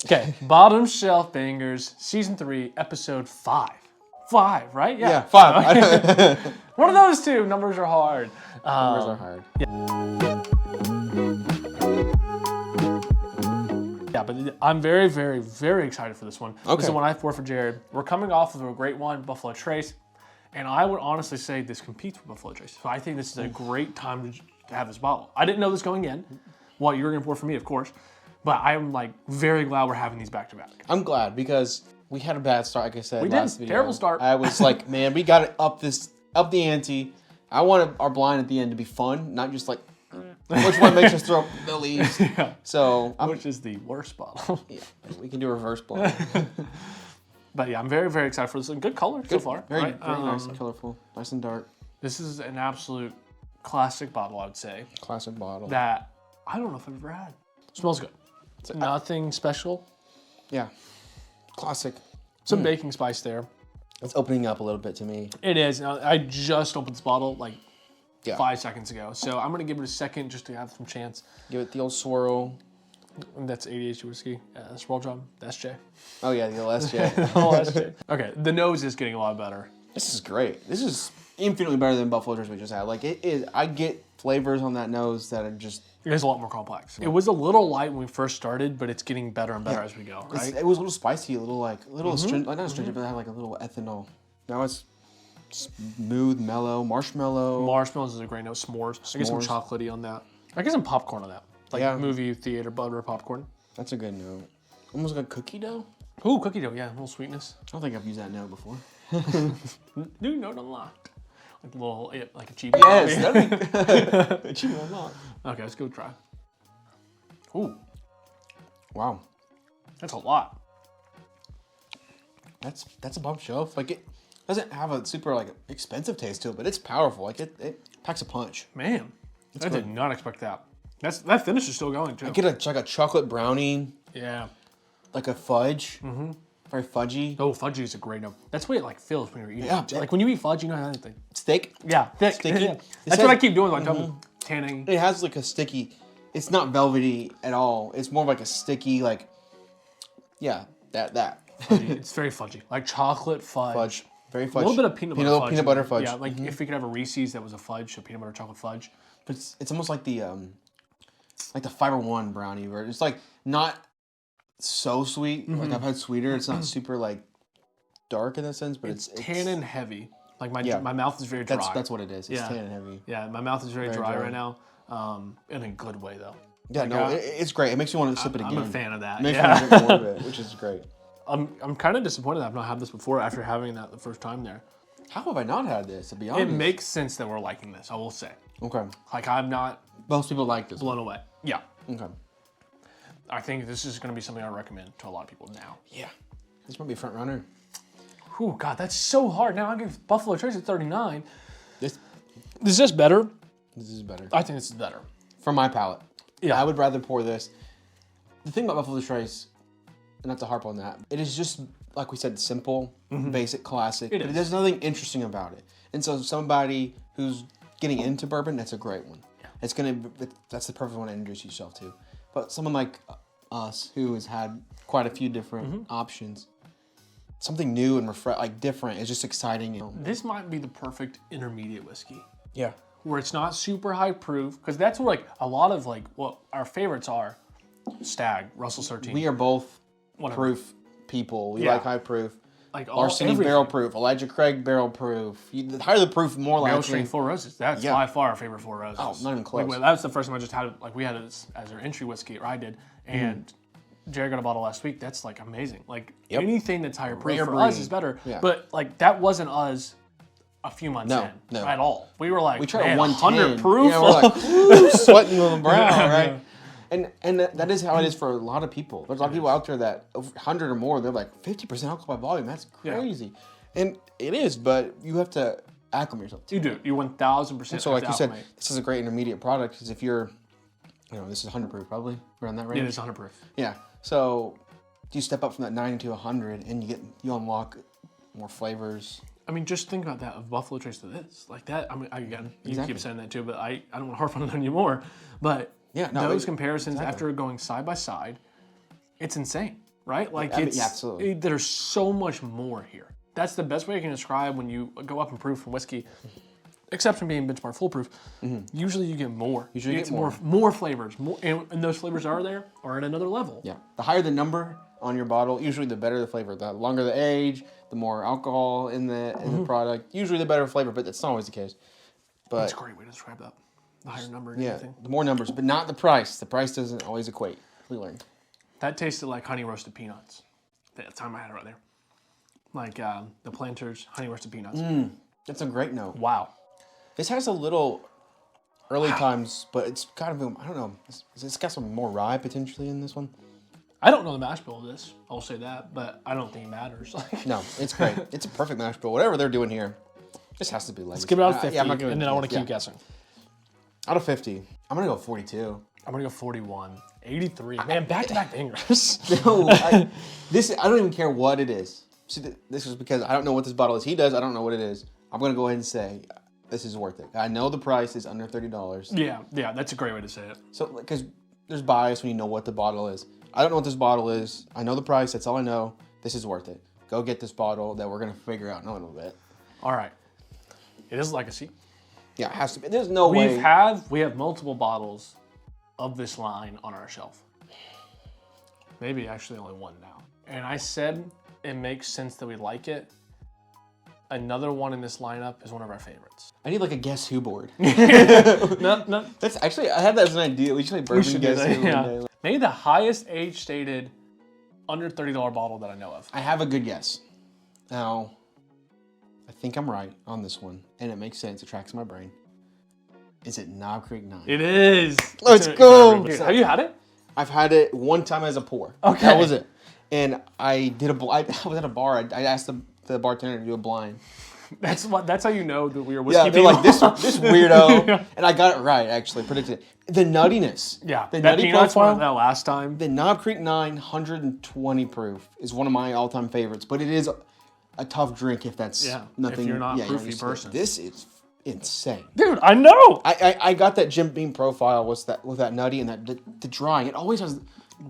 Okay, Bottom Shelf Bangers, Season 3, Episode 5. 5, right? Yeah, 5. One of those two. Numbers are hard. Numbers are hard. Yeah, but I'm very, very, very excited for this one. Okay. This is the one I poured for Jared. We're coming off of a great one, Buffalo Trace. And I would honestly say this competes with Buffalo Trace. So I think this is a great time to have this bottle. I didn't know this going in. What you were going to pour for me, of course. But I'm like very glad we're having these back to back. I'm glad because we had a bad start, like I said last video. Terrible start. I was like, man, we got to up the ante. I wanted our blind at the end to be fun, not just like, which one makes us throw up the leaves. Yeah. So, which is the worst bottle. Yeah, we can do a reverse blind. But yeah, I'm very, very excited for this. And good color so far. Very, right? very nice and colorful. Nice and dark. This is an absolute classic bottle, I would say. Classic bottle. That I don't know if I've ever had. Smells good. Nothing special. Yeah. Classic. Some baking spice there. It's opening up a little bit to me. It is. Now, I just opened this bottle like 5 seconds ago. So I'm going to give it a second just to have some chance. Give it the old swirl. And that's ADHD whiskey. Swirl job. That's Jay. Oh, yeah, the LSJ. LSJ. Okay, the nose is getting a lot better. This is great. This is infinitely better than Buffalo Trace we just had. Like, it is. I get flavors on that nose that are just... It is a lot more complex. It was a little light when we first started, but it's getting better and better as we go, right? It was a little spicy, a little astringent, like not astringent, but it had like a little ethanol. Now it's smooth, mellow, marshmallow. Marshmallows is a great note. S'mores. I get some chocolatey on that. I get some popcorn on that. Like movie theater butter popcorn. That's a good note. Almost like a cookie dough. Ooh, cookie dough. Yeah, a little sweetness. I don't think I've used that note before. New note unlocked. Like a little, like a cheap. Yes, that'd be a cheap unlock. Okay, let's go try. Ooh, wow, that's a lot. That's a bump shelf. Like it doesn't have a super like expensive taste to it, but it's powerful. Like it packs a punch. Man, I did not expect that. That finish is still going too. I get like a chocolate brownie. Yeah. Like a fudge. Mm-hmm. Very fudgy. Oh, fudgy is a great note. That's what it like feels when you're eating. Yeah. Like when you eat fudge, you know how that thing. Thick. Yeah, thick. Sticky. Yeah. That's what I keep doing. Like tanning. It has like a sticky. It's not velvety at all. It's more of like a sticky like. Yeah, that. Fudgy. It's very fudgy, like chocolate fudge. Fudge. Very fudge. A little bit of peanut butter fudge. Peanut butter fudge. Yeah, like if we could have a Reese's that was a fudge, so peanut butter chocolate fudge. But it's almost like the Fiber One brownie, where it's like not so sweet. Like I've had sweeter. It's not super like dark in that sense, but it's tannin heavy. Like my mouth is very dry. That's what it is. It's tannin heavy. Yeah, my mouth is very dry right now. In a good way though. Yeah, like, no, it's great. It makes me want to sip it again. I'm a fan of that. It makes me want to drink more of it, which is great. I'm kind of disappointed that I've not had this before after having that the first time there. How have I not had this, to be honest? It makes sense that we're liking this, I will say. Okay. Like I'm not... Most people like this. Blown away. Yeah. Okay. I think this is going to be something I recommend to a lot of people now. Yeah. This might be a front runner. Oh God, that's so hard. Now I give Buffalo Trace at 39. Is this better? This is better. I think this is better. For my palate. Yeah. I would rather pour this. The thing about Buffalo Trace, and not to harp on that, it is just, like we said, simple, basic, classic. There's nothing interesting about it. And so somebody who's getting into bourbon, that's a great one. Yeah. That's the perfect one to introduce yourself to. But someone like us, who has had quite a few different options, something new and different is just exciting. This might be the perfect intermediate whiskey. Yeah. Where it's not super high proof, because that's where like a lot of like what our favorites are. Stag, Russell 13. We are both proof people. We like high proof. Like Larceny barrel proof, Elijah Craig barrel proof. The higher the proof, more likely. Barrel Strength Four Roses. That's by far our favorite Four Roses. Oh, not even close. That was the first time I just had it. Like we had it as our entry whiskey, or I did, and Jared got a bottle last week. That's like amazing. Like anything that's higher proof for us is better. Yeah. But like that wasn't us a few months in at all. We were like, we tried 100 proof. Yeah, we're like sweating on the brow, right? And that is how it is for a lot of people. There's a lot of people out there that 100 or more, they're like 50% alcohol by volume. That's crazy. Yeah. And it is, but you have to acclimate yourself to it. You do. You 1,000%. So like you said, this is a great intermediate product because if you're, this is 100 proof probably, around that range. Yeah, it's 100 proof. Yeah. So you step up from that 90 to 100 and you unlock more flavors. I mean, just think about that of Buffalo Trace to this. Like that, I mean, again, you keep saying that too, but I don't want to harp on it anymore. But those comparisons after going side by side, it's insane. right? Like I mean, it's yeah, absolutely. there's so much more here. That's the best way I can describe when you go up in proof from whiskey, except from being benchmark foolproof. Usually you get more. Usually you get more flavors, and those flavors are there are at another level. Yeah, the higher the number on your bottle, usually the better the flavor. The longer the age, the more alcohol in the product. Usually the better flavor, but that's not always the case. But That's a great way to describe that. The higher number and yeah, everything. the more numbers, but not the price. The price doesn't always equate. We learned. That tasted like honey roasted peanuts. At the time I had it right there. Like the Planters honey roasted peanuts. That's a great note. Wow. This has a little early times, but it's kind of, I don't know. It's got some more rye potentially in this one. I don't know the mash bill of this. I'll say that, but I don't think it matters. No, it's great. It's a perfect mash bill. Whatever they're doing here, this has to be legacy. Let's give it out of 50, I'm not gonna, and then I want to keep guessing. Out of 50, I'm going to go 42. I'm going to go 41. 83. Man, back-to-back bangers. No, I don't even care what it is. See, this is because I don't know what this bottle is. He does. I don't know what it is. I'm going to go ahead and say this is worth it. I know the price is under $30. Yeah, that's a great way to say it. So, because there's bias when you know what the bottle is. I don't know what this bottle is. I know the price. That's all I know. This is worth it. Go get this bottle that we're going to figure out in a little bit. All right. It is legacy. Yeah, it has to be. There's no way. We have multiple bottles of this line on our shelf. Maybe actually only one now. And I said it makes sense that we like it. Another one in this lineup is one of our favorites. I need like a Guess Who board. No. That's actually, I had that as an idea. We should play Bourbon Guess Who one day. Maybe the highest age stated under $30 bottle that I know of. I have a good guess. Now, I think I'm right on this one, and it makes sense. It tracks my brain. Is it Knob Creek 9? It is. Let's go. Dude, have you had it? I've had it one time as a pour. Okay. That was it. And I did I was at a bar. I asked the bartender to do a blind. That's how you know that we were whiskey Yeah, they're people. like, this weirdo. Yeah. And I got it right, actually. Predicted it. The nuttiness. Yeah, The that nutty peanuts profile. one that last time. The Knob Creek 9 120 proof is one of my all-time favorites, but it is a tough drink if that's nothing. If you're not a proofy used to person. This is insane. Dude, I know. I got that Jim Beam profile with that nutty and that the drying. It always has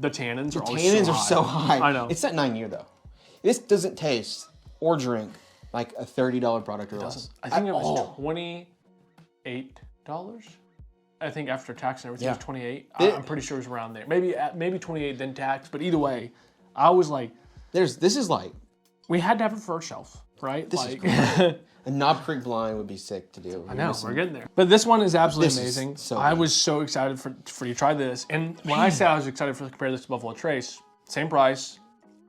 The tannins are so high. I know. It's that 9 year though. This doesn't taste or drink like a $30 product or less. I think it was $28. I think after tax and everything, it was 28. I'm pretty sure it was around there. Maybe 28 then tax, but either way, I was like, this is like we had to have it for our shelf, right? This is great. A Knob Creek blind would be sick to do. I know, we're getting there. But this one is absolutely amazing. So I good. was so excited for you to try this. And when I say I was excited to compare this to Buffalo Trace, same price,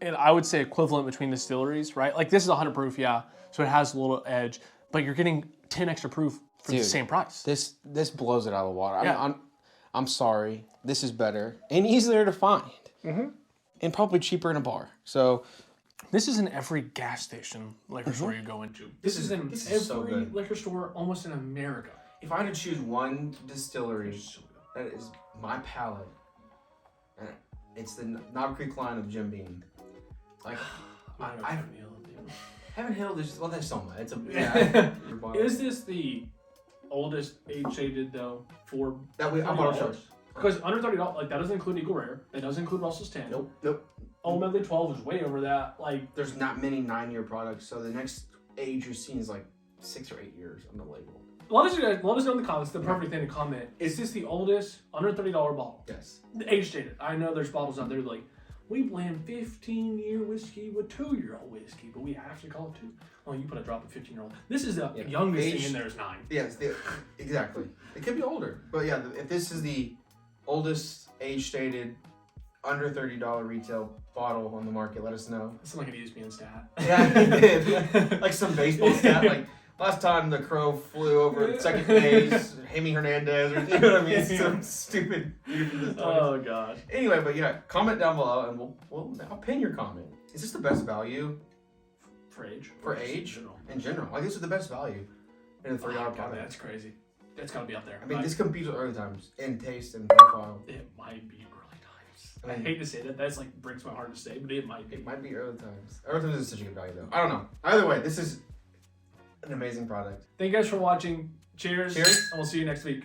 and I would say equivalent between distilleries, right? Like this is 100 proof, yeah, so it has a little edge, but you're getting 10 extra proof for the same price. This blows it out of the water. Yeah. I'm sorry. This is better and easier to find, and probably cheaper in a bar. So. This is in every gas station liquor store you go into. This is in every liquor store almost in America. If I had to choose one distillery that is my palate, it's the Knob Creek line of Jim Beam. Like, Heaven Hill, there's so much. It's Is this the oldest age-shaded though for that I'm on shows? Because under $30, like that doesn't include Eagle Rare. That doesn't include Russell's 10. Nope. Old Medley 12 is way over that. Like there's not many 9-year products, so the next age you're seeing is like 6 or 8 years on the label. Let us know in the comments. The perfect thing to comment. Is this the oldest under $30 bottle? Yes. Age stated. I know there's bottles out there like we blend 15-year whiskey with 2-year-old whiskey, but we actually call it 2. Oh, you put a drop of 15-year-old. This is the youngest thing in there is 9. Yes, exactly. It could be older, but yeah, if this is the oldest age stated under $30 retail bottle on the market, let us know. It's like an ESPN stat. Yeah, it did. Like some baseball stat. Like last time the Crow flew over second base, Jaime Hernandez, or you know what I mean? Some stupid. Oh gosh. Anyway, but yeah, comment down below and I'll pin your comment. Is this the best value for age? For age in general? Like this is the best value in a $30 product. That's crazy. That's gotta be up there. I mean, this competes with early times in taste and profile. It might be early times. I hate to say that. That's like breaks my heart to say, but it might be. It might be early times. Early times is such a good value, though. I don't know. Either way, this is an amazing product. Thank you guys for watching. Cheers. Cheers. And we'll see you next week.